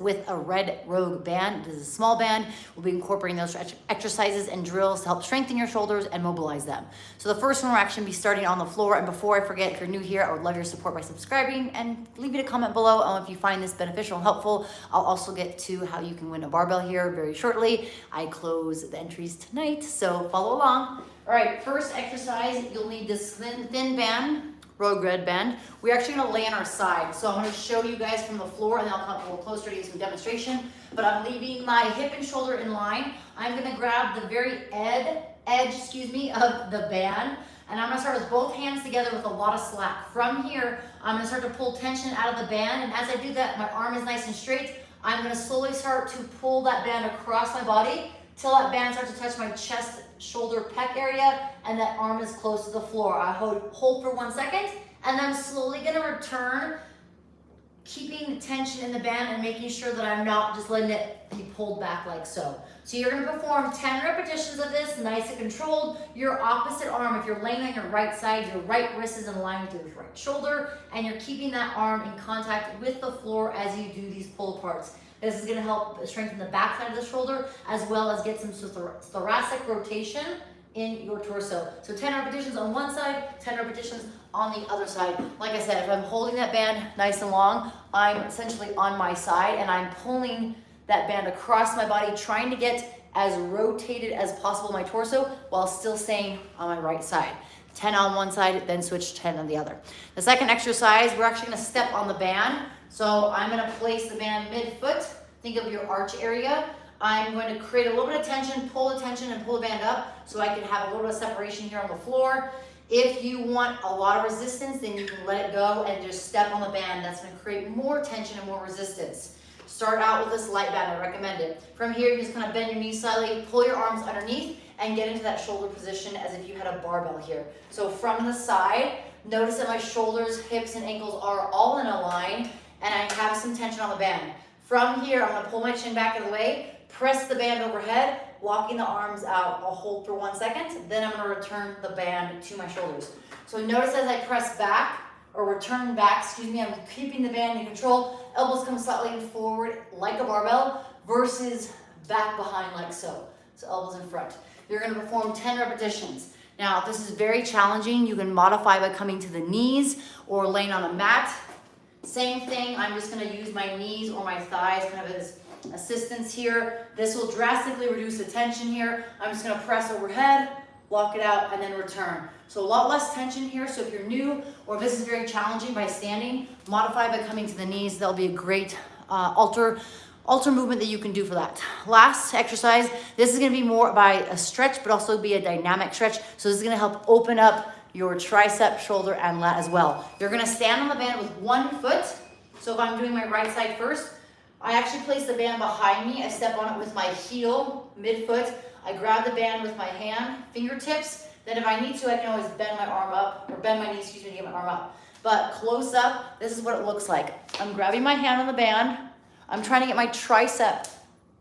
with a red Rogue band. This is a small band. We'll be incorporating those exercises and drills to help strengthen your shoulders and mobilize them. So the first one we're actually be starting on the floor. And before I forget, if you're new here, I would love your support by subscribing and leaving a comment below if you find this beneficial and helpful. I'll also get to how you can win a barbell here very shortly. I close the entries tonight, so follow along. All right, first exercise, you'll need this thin band, Rogue red band. We're actually gonna lay on our side. So I'm gonna show you guys from the floor and then I'll come a little closer to do some demonstration. But I'm leaving my hip and shoulder in line. I'm gonna grab the very edge of the band. And I'm gonna start with both hands together with a lot of slack. From here, I'm gonna start to pull tension out of the band. And as I do that, my arm is nice and straight. I'm gonna slowly start to pull that band across my body till that band starts to touch my chest, shoulder, pec area, and that arm is close to the floor. I hold for 1 second, and then I'm slowly gonna return, keeping the tension in the band and making sure that I'm not just letting it be pulled back like so. So you're gonna perform 10 repetitions of this, nice and controlled. Your opposite arm, if you're laying on your right side, your right wrist is in line with your right shoulder, and you're keeping that arm in contact with the floor as you do these pull aparts. This is gonna help strengthen the back side of the shoulder as well as get some thoracic rotation in your torso. So 10 repetitions on one side, 10 repetitions on the other side. Like I said, if I'm holding that band nice and long, I'm essentially on my side and I'm pulling that band across my body, trying to get as rotated as possible my torso while still staying on my right side. 10 on one side, then switch 10 on the other. The second exercise, we're actually gonna step on the band. So I'm gonna place the band mid-foot. Think of your arch area. I'm going to create a little bit of tension, pull the tension and pull the band up so I can have a little bit of separation here on the floor. If you want a lot of resistance, then you can let it go and just step on the band. That's gonna create more tension and more resistance. Start out with this light band, I recommend it. From here, you just kind of bend your knees slightly, pull your arms underneath, and get into that shoulder position as if you had a barbell here. So from the side, notice that my shoulders, hips, and ankles are all in a line, and I have some tension on the band. From here, I'm gonna pull my chin back out of the way, press the band overhead, walking the arms out. I'll hold for 1 second, then I'm gonna return the band to my shoulders. So notice as I press back, or return back, I'm keeping the band in control. Elbows come slightly forward like a barbell versus back behind like so. So elbows in front. You're gonna perform 10 repetitions. Now, if this is very challenging, you can modify by coming to the knees or laying on a mat. Same thing, I'm just gonna use my knees or my thighs kind of as assistance here. This will drastically reduce the tension here. I'm just gonna press overhead, walk it out, and then return. So a lot less tension here. So if you're new or if this is very challenging by standing, modify by coming to the knees. That'll be a great alter movement that you can do for that. Last exercise, this is gonna be more by a stretch, but also be a dynamic stretch. So this is gonna help open up your tricep, shoulder, and lat as well. You're gonna stand on the band with 1 foot. So if I'm doing my right side first, I actually place the band behind me. I step on it with my heel, mid-foot. I grab the band with my hand, fingertips. Then if I need to, I can always bend my arm up, or bend my knees, to get my arm up. But close up, this is what it looks like. I'm grabbing my hand on the band. I'm trying to get my tricep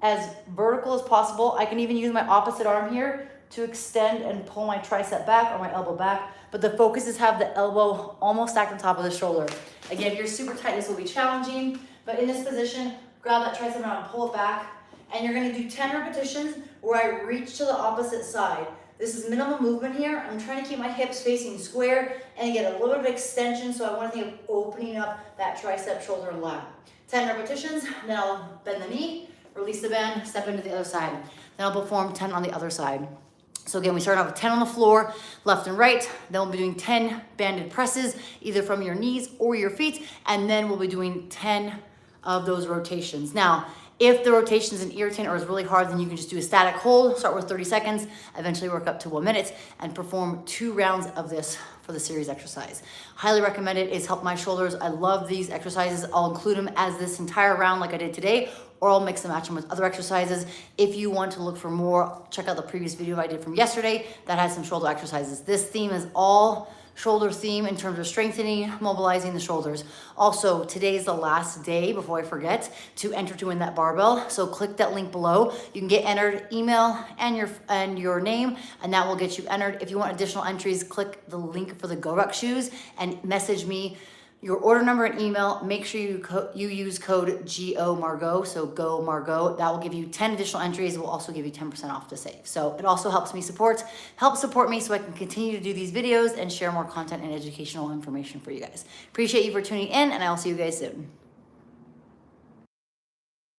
as vertical as possible. I can even use my opposite arm here to extend and pull my tricep back or my elbow back. But the focus is have the elbow almost stacked on top of the shoulder. Again, if you're super tight, this will be challenging. But in this position, grab that tricep around and pull it back. And you're gonna do 10 repetitions where I reach to the opposite side. This is minimal movement here. I'm trying to keep my hips facing square and get a little bit of extension. So I wanna think of opening up that tricep, shoulder, and lat. 10 repetitions, then I'll bend the knee, release the band, step into the other side. Then I'll perform 10 on the other side. So again, we start off with 10 on the floor, left and right. Then we'll be doing 10 banded presses, either from your knees or your feet. And then we'll be doing 10 of those rotations. Now, if the rotation is an irritant or is really hard, then you can just do a static hold, start with 30 seconds, eventually work up to 1 minute, and perform 2 rounds of this for the series exercise. Highly recommend it. It's helped my shoulders. I love these exercises. I'll include them as this entire round like I did today, or I'll mix and match them with other exercises. If you want to look for more, check out the previous video I did from yesterday that has some shoulder exercises. This theme is all shoulder theme in terms of strengthening, mobilizing the shoulders. Also, today is the last day, before I forget, to enter to win that barbell. So click that link below. You can get entered, email and your name, and that will get you entered. If you want additional entries, click the link for the Go Ruck shoes and message me your order number and email. Make sure you use code GO Margot, so Go Margot. That will give you 10 additional entries. It will also give you 10% off to save. So it also helps support me so I can continue to do these videos and share more content and educational information for you guys. Appreciate you for tuning in, and I will see you guys soon.